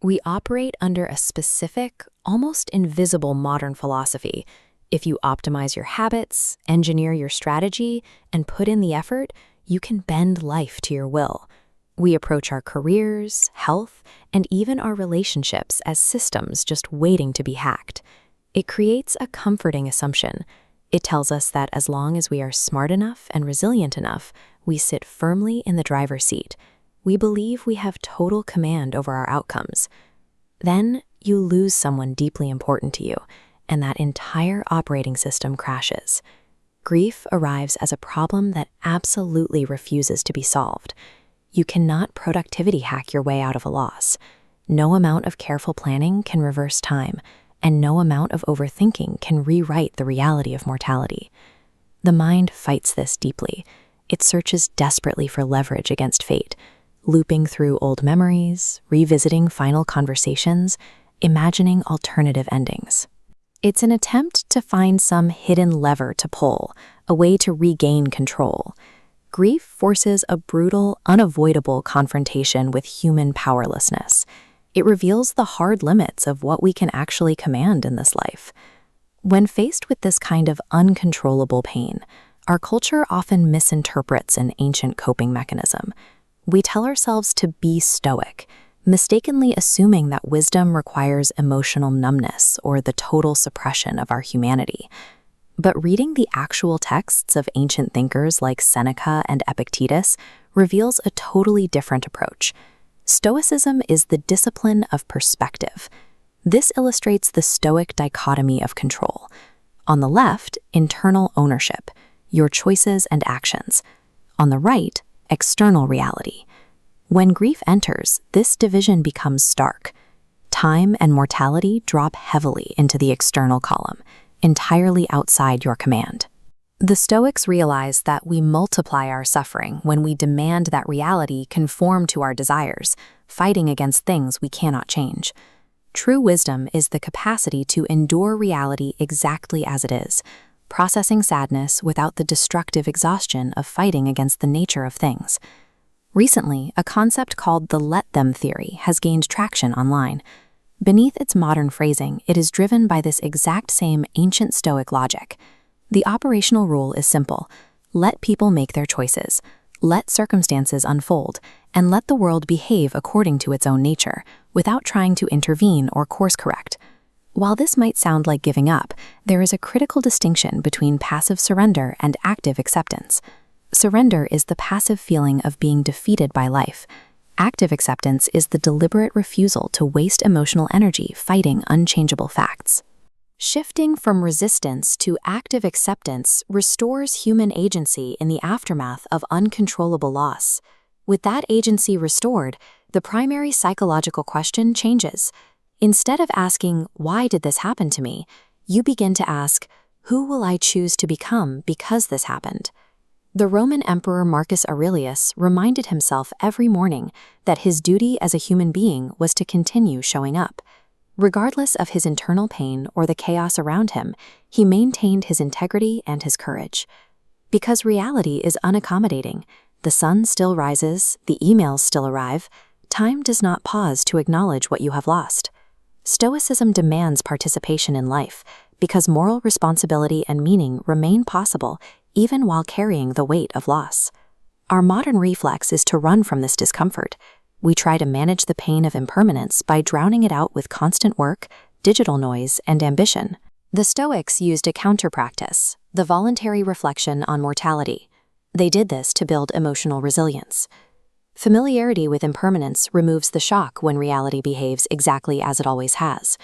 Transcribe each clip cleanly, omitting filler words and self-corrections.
We operate under a specific, almost invisible modern philosophy. If you optimize your habits, engineer your strategy, and put in the effort, you can bend life to your will. We approach our careers, health, and even our relationships as systems just waiting to be hacked. It creates a comforting assumption. It tells us that as long as we are smart enough and resilient enough, we sit firmly in the driver's seat. We believe we have total command over our outcomes. Then you lose someone deeply important to you, and that entire operating system crashes. Grief arrives as a problem that absolutely refuses to be solved. You cannot productivity hack your way out of a loss. No amount of careful planning can reverse time, and no amount of overthinking can rewrite the reality of mortality. The mind fights this deeply. It searches desperately for leverage against fate, looping through old memories, revisiting final conversations, imagining alternative endings. It's an attempt to find some hidden lever to pull, a way to regain control. Grief forces a brutal, unavoidable confrontation with human powerlessness. It reveals the hard limits of what we can actually command in this life. When faced with this kind of uncontrollable pain, our culture often misinterprets an ancient coping mechanism. We tell ourselves to be stoic, mistakenly assuming that wisdom requires emotional numbness or the total suppression of our humanity. But reading the actual texts of ancient thinkers like Seneca and Epictetus reveals a totally different approach. Stoicism is the discipline of perspective. This illustrates the Stoic dichotomy of control. On the left, internal ownership, your choices and actions. On the right, external reality. When grief enters, this division becomes stark. Time and mortality drop heavily into the external column, entirely outside your command. The Stoics realize that we multiply our suffering when we demand that reality conform to our desires, fighting against things we cannot change. True wisdom is the capacity to endure reality exactly as it is, processing sadness without the destructive exhaustion of fighting against the nature of things. Recently, a concept called the let them theory has gained traction online. Beneath its modern phrasing, it is driven by this exact same ancient Stoic logic. The operational rule is simple: let people make their choices, let circumstances unfold, and let the world behave according to its own nature, without trying to intervene or course correct. While this might sound like giving up, there is a critical distinction between passive surrender and active acceptance. Surrender is the passive feeling of being defeated by life. Active acceptance is the deliberate refusal to waste emotional energy fighting unchangeable facts. Shifting from resistance to active acceptance restores human agency in the aftermath of uncontrollable loss. With that agency restored, the primary psychological question changes. Instead of asking, "Why did this happen to me?" you begin to ask, "Who will I choose to become because this happened?" The Roman Emperor Marcus Aurelius reminded himself every morning that his duty as a human being was to continue showing up. Regardless of his internal pain or the chaos around him, he maintained his integrity and his courage. Because reality is unaccommodating, the sun still rises, the emails still arrive, time does not pause to acknowledge what you have lost. Stoicism demands participation in life because moral responsibility and meaning remain possible even while carrying the weight of loss. Our modern reflex is to run from this discomfort. We try to manage the pain of impermanence by drowning it out with constant work, digital noise, and ambition. The Stoics used a counter-practice, the voluntary reflection on mortality. They did this to build emotional resilience. Familiarity with impermanence removes the shock when reality behaves exactly as it always has.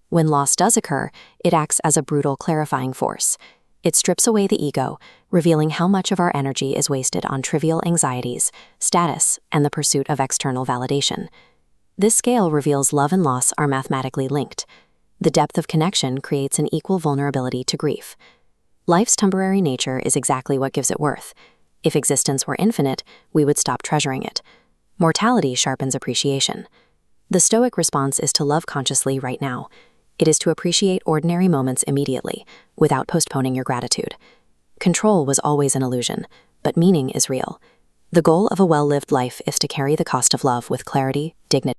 When loss does occur, it acts as a brutal clarifying force. It strips away the ego, revealing how much of our energy is wasted on trivial anxieties, status, and the pursuit of external validation. This scale reveals love and loss are mathematically linked. The depth of connection creates an equal vulnerability to grief. Life's temporary nature is exactly what gives it worth. If existence were infinite, we would stop treasuring it. Mortality sharpens appreciation. The Stoic response is to love consciously right now. It is to appreciate ordinary moments immediately, without postponing your gratitude. Control was always an illusion, but meaning is real. The goal of a well-lived life is to carry the cost of love with clarity, dignity,